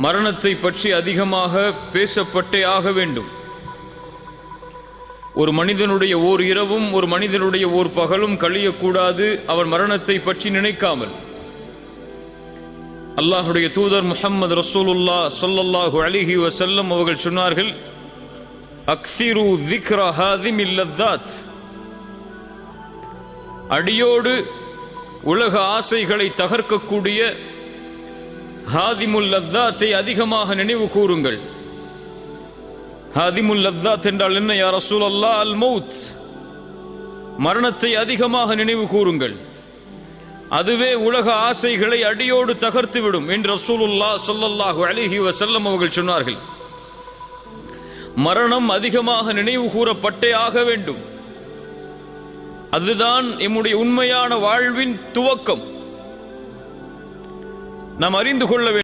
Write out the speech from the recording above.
மரணத்தை பற்றி அதிகமாக பேசப்பட்டே ஆக வேண்டும். ஒரு மனிதனுடைய ஓர் இரவும் ஒரு மனிதனுடைய ஓர் பகலும் கழியக்கூடாது அவன் மரணத்தை பற்றி நினைக்காமல். அல்லாஹுடைய தூதர் முஹம்மது ரசூலுல்லாஹ் ஸல்லல்லாஹு அலைஹி வஸல்லம் அவர்கள் சொன்னார்கள், அக்ஸிரு ذிக்ர ஹாதிமில் லذாத், அடியோடு உலக ஆசைகளை தகர்க்கக்கூடிய ஹாதிமுல் லذாத்தை அதிகமாக நினைவு கூறுங்கள். ஹாதிமுல் லذாத் என்றால் என்ன யா ரசூலல்லாஹ்? அல் மௌத், மரணத்தை அதிகமாக நினைவு கூறுங்கள், அதுவே உலக ஆசைகளை அடியோடு தகர்த்துவிடும் என்று ரசூலுல்லாஹ் ஸல்லல்லாஹு அலைஹி வஸல்லம் அவர்கள் சொன்னார்கள். மரணம் அதிகமாக நினைவு கூறப்பட்டே ஆக வேண்டும். அதுதான் எம்முடைய உண்மையான வாழ்வின் துவக்கம். நாம் அறிந்து கொள்ள வேண்டும்.